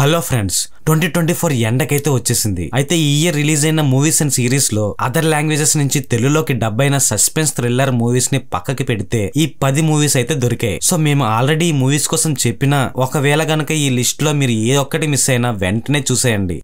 Hello friends 2024 ఎండకైతే వచ్చేసింది. అయితే ఈ ఇయర్ రిలీజ్ అయిన మూవీస్ అండ్ సిరీస్ లో అదర్ లాంగ్వేజెస్ నుంచి తెలుగులోకి డబ్ అయిన సస్పెన్స్ థ్రిల్లర్ మూవీస్ ని పక్కకి పెడితే ఈ 10 మూవీస్ అయితే దొరికాయి. సో మేము ఆల్రెడీ ఈ మూవీస్ కోసం చెప్పిన ఒకవేళ గనక ఈ లిస్ట్ లో మీరు ఏ ఒక్కటి మిస్ అయినా వెంటనే చూసేయండి.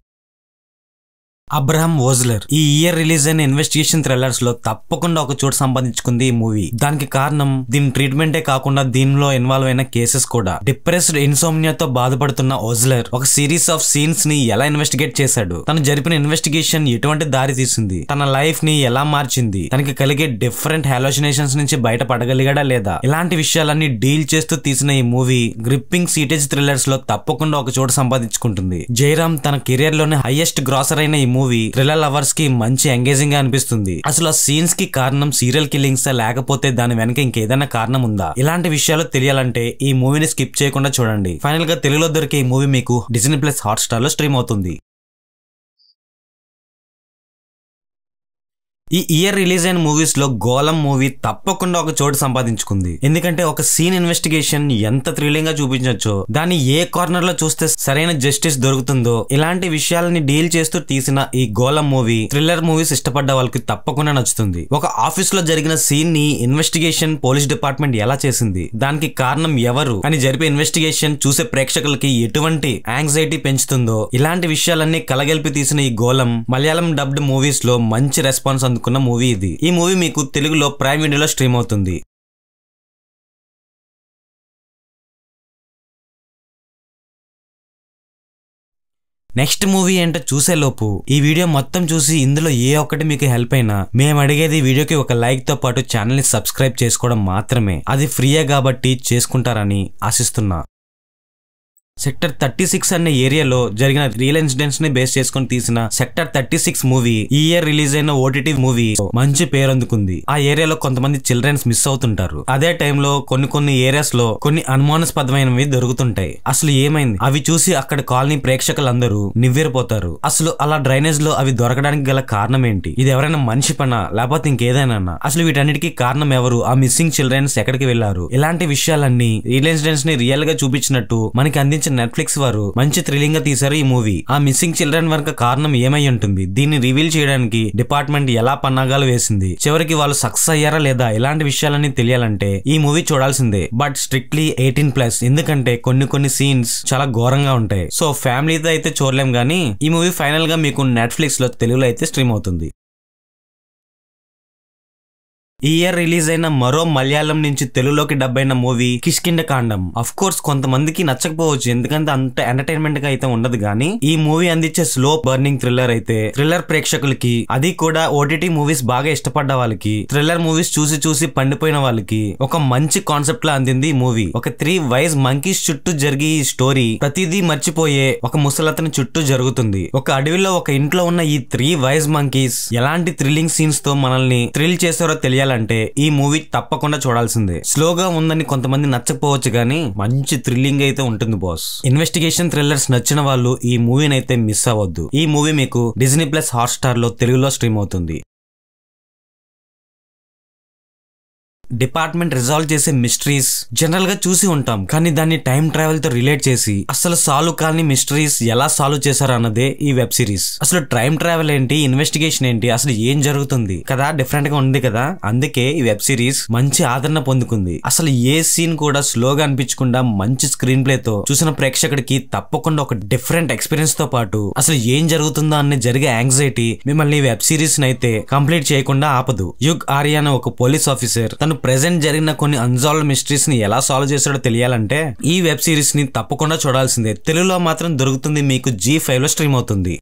అబ్రహం ఓజ్లర్ ఈ ఇయర్ రిలీజ్ అయిన ఇన్వెస్టిగేషన్ థ్రిల్లర్స్ లో తప్పకుండా ఒక చోటు సంపాదించుకుంది ఈ మూవీ. దానికి కారణం దీని ట్రీట్మెంటే కాకుండా దీనిలో ఇన్వాల్వ్ అయిన కేసెస్ కూడా. డిప్రెస్డ్ ఇన్సోమ్నియాతో బాధపడుతున్న ఓజ్లర్ ఒక సిరీస్ ఆఫ్ సీన్స్ ని ఎలా ఇన్వెస్టిగేట్ చేశాడు, తను జరిపిన ఇన్వెస్టిగేషన్ ఎటువంటి దారి తీసింది, తన లైఫ్ ని ఎలా మార్చింది, తనకి కలిగే డిఫరెంట్ హాలోసినేషన్స్ నుంచి బయట పడగలిగాడా లేదా, ఇలాంటి విషయాలన్నీ డీల్ చేస్తూ తీసిన ఈ మూవీ గ్రిప్పింగ్ సీటేజ్ థ్రిల్లర్స్ లో తప్పకుండా ఒక చోటు సంపాదించుకుంటుంది. జయరామ్ తన కెరియర్ లోనే హైయెస్ట్ గ్రాసర్ అయిన ఈ మూవీ థ్రిల్లర్ లవర్స్ కి మంచి ఎంగేజింగ్ గా అనిపిస్తుంది. అసలు ఆ సీన్స్ కి కారణం సీరియల్ కిల్లింగ్స్ లేకపోతే దాని వెనక ఇంకేదైనా కారణం ఉందా, ఇలాంటి విషయాలు తెలియాలంటే ఈ మూవీని స్కిప్ చేయకుండా చూడండి. ఫైనల్ గా తెలుగులో దొరికే ఈ మూవీ మీకు డిజ్నీ ప్లస్ హాట్స్టార్ లో స్ట్రీమ్ అవుతుంది. ఈ ఇయర్ రిలీజ్ అయిన మూవీస్ లో గోలం మూవీ తప్పకుండా ఒక చోటు సంపాదించుకుంది. ఎందుకంటే ఒక సీన్ ఇన్వెస్టిగేషన్ ఎంత థ్రిల్లింగ్ గా చూపించొచ్చో, దాన్ని ఏ కార్నర్ లో చూస్తే సరైన జస్టిస్ దొరుకుతుందో, ఇలాంటి విషయాలని డీల్ చేస్తూ తీసిన ఈ గోలం మూవీ థ్రిల్లర్ మూవీస్ ఇష్టపడ్డ వాళ్ళకి తప్పకుండా నచ్చుతుంది. ఒక ఆఫీస్ లో జరిగిన సీన్ ని ఇన్వెస్టిగేషన్ పోలీస్ డిపార్ట్మెంట్ ఎలా చేసింది, దానికి కారణం ఎవరు అని జరిపే ఇన్వెస్టిగేషన్ చూసే ప్రేక్షకులకి ఎటువంటి యాంగ్జైటీ పెంచుతుందో, ఇలాంటి విషయాలన్నీ కలగలిపి తీసిన ఈ గోలం మలయాళం డబ్డ్ మూవీస్ లో మంచి రెస్పాన్స్ అందుకున్న మూవీ ఇది. ఈ మూవీ మీకు తెలుగులో ప్రైమ్ వీడియోలో స్ట్రీమ్ అవుతుంది. నెక్స్ట్ మూవీ ఏంటో చూసేలోపు ఈ వీడియో మొత్తం చూసి ఇందులో ఏ ఒక్కటి మీకు హెల్ప్ అయినా మేము అడిగేది వీడియోకి ఒక లైక్ తో పాటు ఛానల్ ని సబ్స్క్రైబ్ చేసుకోవడం మాత్రమే. అది ఫ్రీయే కాబట్టి చేసుకుంటారని ఆశిస్తున్నా. సెక్టర్ 36 అనే ఏరియాలో జరిగిన రియల్ ఇన్సిడెంట్స్ ని బేస్ చేసుకుని తీసిన సెక్టర్ 36 మూవీ ఈ ఇయర్ రిలీజ్ అయిన ఓటీటీ మూవీ మంచి పేరు అందుకుంది. ఆ ఏరియాలో కొంతమంది చిల్డ్రన్స్ మిస్ అవుతుంటారు. అదే టైంలో కొన్ని ఏరియాస్ లో కొన్ని అనుమానాస్పదమైనవి దొరుకుతుంటాయి. అసలు ఏమైంది, అవి చూసి అక్కడ కాలనీ ప్రేక్షకులందరూ నివ్వెరపోతారు. అసలు అలా డ్రైనేజ్ లో అవి దొరకడానికి గల కారణం ఏంటి, ఇది ఎవరైనా మనిషి పనా లేకపోతే ఇంకేదైనా, అసలు వీటన్నిటికీ కారణం ఎవరు, ఆ మిస్సింగ్ చిల్డ్రన్స్ ఎక్కడికి వెళ్లారు, ఇలాంటి విషయాలన్నీ రియల్ ఇన్సిడెంట్స్ ని రియల్ గా చూపించినట్టు మనకి అందించిన నెట్ఫ్లిక్స్ వారు మంచి థ్రిల్లింగ్ గా తీశారు ఈ మూవీ. ఆ మిస్సింగ్ చిల్డ్రన్ వెనక కారణం ఏమై ఉంటుంది, దీన్ని రివీల్ చేయడానికి డిపార్ట్మెంట్ ఎలా పన్నాగాలు వేసింది, చివరికి వాళ్ళు సక్సెస్ అయ్యారా లేదా, ఇలాంటి విషయాలన్నీ తెలియాలంటే ఈ మూవీ చూడాల్సిందే. బట్ స్ట్రిక్ట్లీ 18+, ఎందుకంటే కొన్ని సీన్స్ చాలా ఘోరంగా ఉంటాయి. సో ఫ్యామిలీతో అయితే చూడలేం గానీ ఈ మూవీ ఫైనల్ గా మీకు నెట్ఫ్లిక్స్ లో తెలుగులో అయితే స్ట్రీమ్ అవుతుంది. ఈ ఇయర్ రిలీజ్ అయిన మరో మలయాళం నుంచి తెలుగులోకి డబ్ అయిన మూవీ కిష్కింధకాండం. అఫ్ కోర్స్ కొంతమందికి నచ్చకపోవచ్చు, ఎందుకంటే అంత ఎంటర్టైన్మెంట్ గా అయితే ఉండదు. కానీ ఈ మూవీ అందించే స్లో బర్నింగ్ థ్రిల్లర్ అయితే థ్రిల్లర్ ప్రేక్షకులకి, అది కూడా ఓటీటీ మూవీస్ బాగా ఇష్టపడ్డ వాళ్ళకి, థ్రిల్లర్ మూవీస్ చూసి పండిపోయిన వాళ్ళకి ఒక మంచి కాన్సెప్ట్ లా అందింది ఈ మూవీ. ఒక 3 వైజ్ మంకీస్ చుట్టూ జరిగే ఈ స్టోరీ ప్రతిదీ మర్చిపోయే ఒక ముసలతని చుట్టూ జరుగుతుంది. ఒక అడవిలో ఒక ఇంట్లో ఉన్న ఈ 3 వైజ్ మంకీస్ ఎలాంటి థ్రిల్లింగ్ సీన్స్ తో మనల్ని థ్రిల్ చేసారో తెలియాలి అంటే ఈ మూవీ తప్పకుండా చూడాల్సిందే. స్లోగా ఉందని కొంతమంది నచ్చకపోవచ్చు కానీ మంచి థ్రిల్లింగ్ అయితే ఉంటుంది బాస్. ఇన్వెస్టిగేషన్ థ్రిల్లర్స్ నచ్చిన వాళ్ళు ఈ మూవీని అయితే మిస్ అవ్వద్దు. ఈ మూవీ మీకు డిజ్నీ ప్లస్ హాట్స్టార్ లో తెలుగులో స్ట్రీమ్ అవుతుంది. డిపార్ట్మెంట్ రిజాల్వ్ చేసే మిస్టరీస్ జనరల్ గా చూసి ఉంటాం, కానీ దాన్ని టైం ట్రావెల్ తో రిలేట్ చేసి అసలు సాల్వ్ కాని మిస్టరీస్ ఎలా సాల్వ్ చేశారు అన్నదే ఈ వెబ్ సిరీస్. అసలు టైం ట్రావెల్ ఏంటి, ఇన్వెస్టిగేషన్ ఏంటి, అసలు ఏం జరుగుతుంది కదా, డిఫరెంట్ గా ఉంది కదా. అందుకే ఈ వెబ్ సిరీస్ మంచి ఆదరణ పొందుకుంది. అసలు ఏ సీన్ కూడా స్లోగా అనిపించకుండా మంచి స్క్రీన్ ప్లే తో చూసిన ప్రేక్షకుడికి తప్పకుండా ఒక డిఫరెంట్ ఎక్స్పీరియన్స్ తో పాటు అసలు ఏం జరుగుతుందో అనే జరిగే యాంగ్జైటీ మిమ్మల్ని వెబ్ సిరీస్ అయితే కంప్లీట్ చేయకుండా ఆపదు. యుగ్ ఆర్య అనే ఒక పోలీస్ ఆఫీసర్ తను ప్రెజెంట్ జరిగిన కొన్ని అన్సాల్వ్డ్ మిస్టరీస్ ని ఎలా సాల్వ్ చేశాడో తెలియాలంటే ఈ వెబ్ సిరీస్ ని తప్పకుండా చూడాల్సిందే. తెలుగులో మాత్రం దొరుకుతుంది, మీకు G5 లో స్ట్రీమ్ అవుతుంది.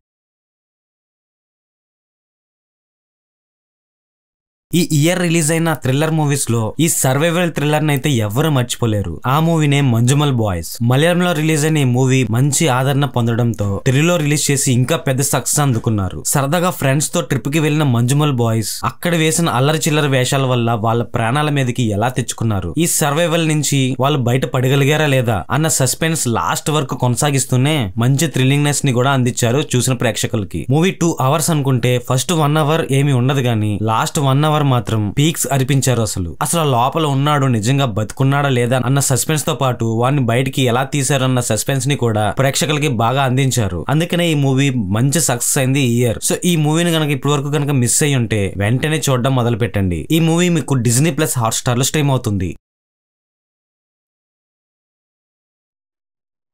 ఈ ఇయర్ రిలీజ్ అయిన థ్రిల్లర్ మూవీస్ లో ఈ సర్వైవల్ థ్రిల్లర్ అయితే ఎవరు మర్చిపోలేరు. ఆ మూవీనే మంజుమల్ బాయ్స్. మలయాళంలో రిలీజ్ అయిన ఈ మూవీ మంచి ఆదరణ పొందడంతో తెలుగులో రిలీజ్ చేసి ఇంకా పెద్ద సక్సెస్ అందుకున్నారు. సరదాగా ఫ్రెండ్స్ తో ట్రిప్ కి వెళ్లిన మంజుమల్ బాయ్స్ అక్కడ వేసిన అల్లరి చిల్లర వేషాల వల్ల వాళ్ళ ప్రాణాల మీదకి ఎలా తెచ్చుకున్నారు, ఈ సర్వైవల్ నుంచి వాళ్ళు బయట పడగలిగారా లేదా అన్న సస్పెన్స్ లాస్ట్ వరకు కొనసాగిస్తూనే మంచి థ్రిల్లింగ్నెస్ ని కూడా అందించారు చూసిన ప్రేక్షకులకి. మూవీ 2 hours అనుకుంటే ఫస్ట్ 1 hour ఏమి ఉండదు, కానీ లాస్ట్ 1 hour గారు మాత్రం పీక్స్ అరిపించారు. అసలు లోపల ఉన్నాడు నిజంగా బతుకున్నాడా లేదా అన్న సస్పెన్స్ తో పాటు వాడిని బయటికి ఎలా తీశారన్న సస్పెన్స్ ని కూడా ప్రేక్షకులకి బాగా అందించారు. అందుకనే ఈ మూవీ మంచి సక్సెస్ అయింది ఈ ఇయర్. సో ఈ మూవీని కనుక ఇప్పటి వరకు కనుక మిస్ అయ్యి ఉంటే వెంటనే చూడడం మొదలు పెట్టండి. ఈ మూవీ మీకు డిజ్నీ ప్లస్ హాట్‌స్టార్ లో స్ట్రీమ్ అవుతుంది.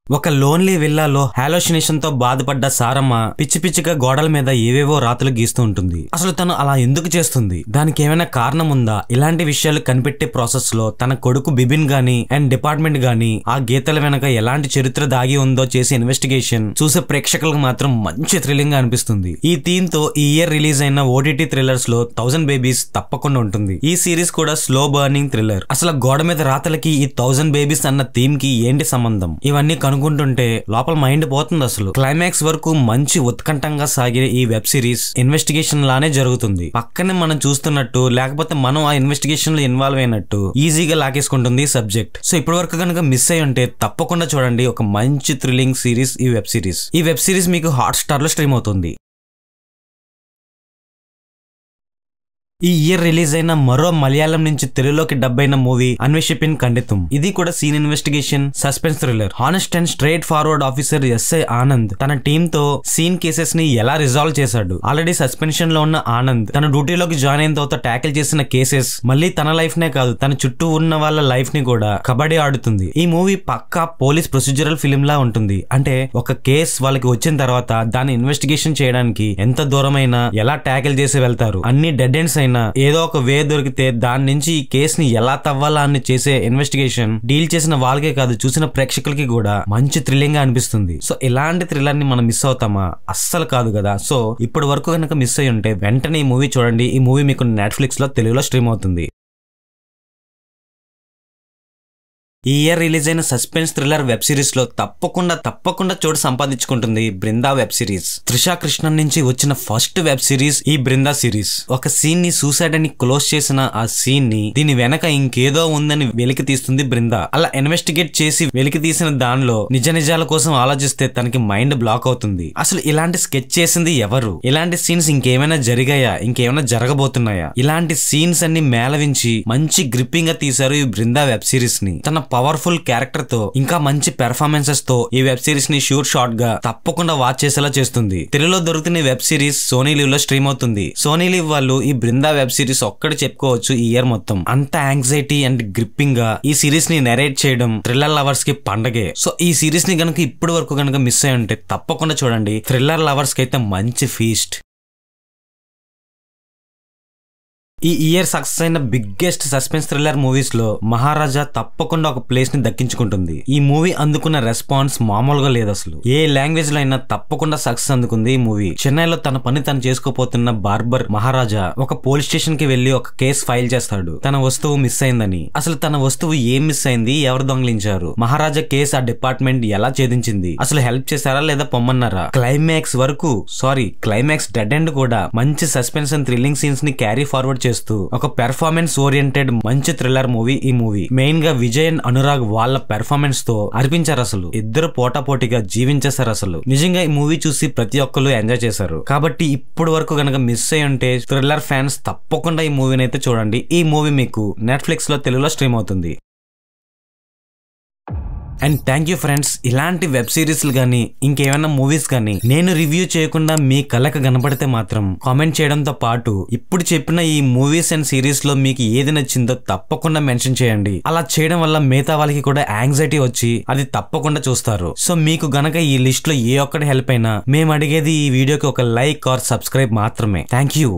ఒక లోన్లీ విల్లాలో హాలోసినేషన్ తో బాధపడ్డ సారమ్మ పిచ్చి పిచ్చిగా గోడల మీద ఏవేవో రాతలు గీస్తూ ఉంటుంది. అసలు తను అలా ఎందుకు చేస్తుంది? దానికి ఏమైనా కారణం ఉందా? ఇలాంటి విషయాలు కనిపెట్టే ప్రాసెస్ లో తన కొడుకు బిబిన్ గాని అండ్ డిపార్ట్మెంట్ గాని ఆ గీతల వెనక ఎలాంటి చరిత్ర దాగి ఉందో చేసే ఇన్వెస్టిగేషన్ చూసే ప్రేక్షకులకు మాత్రం మంచి థ్రిల్లింగ్ గా అనిపిస్తుంది. ఈ థీమ్ తో ఈ ఇయర్ రిలీజ్ అయిన ఓటీటీ థ్రిల్లర్స్ లో 1000 బేబీస్ తప్పకుండా ఉంటుంది. ఈ సిరీస్ కూడా స్లో బర్నింగ్ థ్రిల్లర్. అసలు గోడ మీద రాతలకి ఈ 1000 బేబీస్ అన్న థీమ్ కి ఏంటి సంబంధం? ఇవన్నీ అనుకుంటుంటే లోపల మైండ్ పోతుంది. అసలు క్లైమాక్స్ వరకు మంచి ఉత్కంఠంగా సాగే ఈ వెబ్ సిరీస్ ఇన్వెస్టిగేషన్ లానే జరుగుతుంది. పక్కనే మనం చూస్తున్నట్టు లేకపోతే మనం ఆ ఇన్వెస్టిగేషన్ లో ఇన్వాల్వ్ అయినట్టు ఈజీగా లాగేసుకుంటుంది ఈ సబ్జెక్ట్. సో ఇప్పటి వరకు కనుక మిస్ అయ్యి ఉంటే తప్పకుండా చూడండి. ఒక మంచి థ్రిల్లింగ్ సిరీస్ ఈ వెబ్ సిరీస్. ఈ వెబ్ సిరీస్ మీకు హాట్‌స్టార్ లో స్ట్రీమ్ అవుతుంది. ఈ ఇయర్ రిలీజ్ అయిన మరో మలయాళం నుంచి తెలుగులోకి డబ్ అయిన మూవీ అన్వేషిపిన్ ఖండితం. ఇది కూడా scene investigation suspense thriller. Honest and straightforward officer SI Anand తన టీమ్ తో సీన్ కేసెస్ ని ఎలా రిజాల్వ్ చేశాడు. ఆల్రెడీ సస్పెన్షన్ లో ఉన్న ఆనంద్ తన డ్యూటీలోకి జాయిన్ అయిన తర్వాత ట్యాకిల్ చేసిన కేసెస్ మళ్ళీ తన లైఫ్ నే కాదు తన చుట్టూ ఉన్న వాళ్ళ లైఫ్ ని కూడా కబడ్డీ ఆడుతుంది. ఈ మూవీ పక్కా పోలీస్ ప్రొసీజరల్ ఫిలిం లా ఉంటుంది. అంటే ఒక కేస్ వాళ్ళకి వచ్చిన తర్వాత దాన్ని ఇన్వెస్టిగేషన్ చేయడానికి ఎంత దూరమైనా ఎలా ట్యాకిల్ చేసి వెళ్తారు. అన్ని డెడ్ ఎండ్స్ ఏదో ఒక వే దొరికితే దాని నుంచి ఈ కేస్ ని ఎలా తవ్వాలా అని చేసే ఇన్వెస్టిగేషన్ డీల్ చేసిన వాళ్ళకే కాదు చూసిన ప్రేక్షకులకి కూడా మంచి థ్రిల్లింగ్ గా అనిపిస్తుంది. సో ఇలాంటి థ్రిల్లర్ ని మనం మిస్ అవుతామా? అస్సలు కాదు కదా. సో ఇప్పటి వరకు కనుక మిస్ అయ్యి ఉంటే వెంటనే ఈ మూవీ చూడండి. ఈ మూవీ మీకు నెట్ఫ్లిక్స్ లో తెలుగులో స్ట్రీమ్ అవుతుంది. ఈ ఇయర్ రిలీజ్ అయిన సస్పెన్స్ థ్రిల్లర్ వెబ్ సిరీస్ లో తప్పకుండా చోటు సంపాదించుకుంటుంది బృందా వెబ్ సిరీస్. త్రిషా కృష్ణన్ నుంచి వచ్చిన ఫస్ట్ వెబ్ సిరీస్ ఈ బృందా సిరీస్. ఒక సీన్ ని సూసైడ్ అని క్లోజ్ చేసిన ఆ సీన్ ని దీని వెనక ఇంకేదో ఉందని వెలికి తీస్తుంది బృందా. అలా ఇన్వెస్టిగేట్ చేసి వెలికి తీసిన దానిలో నిజాల కోసం ఆలోచిస్తే తనకి మైండ్ బ్లాక్ అవుతుంది. అసలు ఇలాంటి స్కెచ్ చేసింది ఎవరు? ఇలాంటి సీన్స్ ఇంకేమైనా జరిగాయా? ఇంకేమైనా జరగబోతున్నాయా? ఇలాంటి సీన్స్ అన్ని మేళవించి మంచి గ్రిప్పింగ్ గా తీశారు ఈ బృందా వెబ్ సిరీస్ ని. తన పవర్ఫుల్ క్యారెక్టర్ తో ఇంకా మంచి పెర్ఫార్మెన్సెస్ తో ఈ వెబ్ సిరీస్ ని షూర్ షార్ట్ గా తప్పకుండా వాచ్ చేసేలా చేస్తుంది. తెలుగులో దొరుకుతున్న వెబ్ సిరీస్ సోనీ లీవ్ లో స్ట్రీమ్ అవుతుంది. సోనీ లీవ్ వాళ్ళు ఈ బృందా వెబ్ సిరీస్ ఒక్కటి చెప్పుకోవచ్చు ఈ ఇయర్ మొత్తం. అంత యాంగ్జైటీ అండ్ గ్రిప్పింగ్ గా ఈ సిరీస్ ని నెరేట్ చేయడం థ్రిల్లర్ లవర్స్ కి పండగే. సో ఈ సిరీస్ ని గనుక ఇప్పటి వరకు గనుక మిస్ అయ్యి ఉంటే తప్పకుండా చూడండి. థ్రిల్లర్ లవర్స్ కి అయితే మంచి ఫీస్ట్. ఈ ఇయర్ సక్సెస్ అయిన బిగ్గెస్ట్ సస్పెన్స్ థ్రిల్లర్ మూవీస్ లో మహారాజా తప్పకుండా ఒక ప్లేస్ ని దక్కించుకుంటుంది. ఈ మూవీ అందుకున్న రెస్పాన్స్ మామూలుగా లేదు. అసలు ఏ లాంగ్వేజ్ లో అయినా తప్పకుండా సక్సెస్ అందుకుంది ఈ మూవీ. చెన్నైలో తన పని తను చేసుకోపోతున్న బార్బర్ మహారాజా ఒక పోలీస్ స్టేషన్ కి వెళ్లి ఒక కేసు ఫైల్ చేస్తాడు. తన వస్తువు మిస్ అయిందని. అసలు తన వస్తువు ఏం మిస్ అయింది? ఎవరు దొంగిలించారు? మహారాజా కేసు ఆ డిపార్ట్మెంట్ ఎలా ఛేదించింది? అసలు హెల్ప్ చేశారా లేదా పొమ్మన్నారా? క్లైమాక్స్ డెడ్ ఎండ్ కూడా మంచి సస్పెన్స్ అండ్ థ్రిల్లింగ్ సీన్స్ ని క్యారీ ఫార్వర్డ్ చేస్తూ ఒక పెర్ఫార్మెన్స్ ఓరియంటెడ్ మంచి థ్రిల్లర్ మూవీ ఈ మూవీ. మెయిన్ గా విజయ్ అండ్ అనురాగ్ వాళ్ళ పెర్ఫార్మెన్స్ తో అర్పించారు. అసలు ఇద్దరు పోటాపోటీగా జీవించేశారు. అసలు నిజంగా ఈ మూవీ చూసి ప్రతి ఒక్కరు ఎంజాయ్ చేశారు. కాబట్టి ఇప్పుడు వరకు గనక మిస్ అయ్యి ఉంటే థ్రిల్లర్ ఫ్యాన్స్ తప్పకుండా ఈ మూవీని అయితే చూడండి. ఈ మూవీ మీకు నెట్ఫ్లిక్స్ లో తెలుగులో స్ట్రీమ్ అవుతుంది. And thank you friends. ఇలాంటి వెబ్ సిరీస్లు కానీ ఇంకేమైనా మూవీస్ కానీ నేను రివ్యూ చేయకుండా మీ కళ్ళకు కనపడితే మాత్రం కామెంట్ చేయడంతో పాటు ఇప్పుడు చెప్పిన ఈ మూవీస్ అండ్ సిరీస్ లో మీకు ఏది నచ్చిందో తప్పకుండా మెన్షన్ చేయండి. అలా చేయడం వల్ల మిగతా వాళ్ళకి కూడా యాంగ్జైటీ వచ్చి అది తప్పకుండా చూస్తారు. సో మీకు గనక ఈ లిస్ట్ లో ఏ ఒక్కటి హెల్ప్ అయినా మేము అడిగేది ఈ వీడియోకి ఒక లైక్ ఆర్ సబ్స్క్రైబ్ మాత్రమే. Thank you.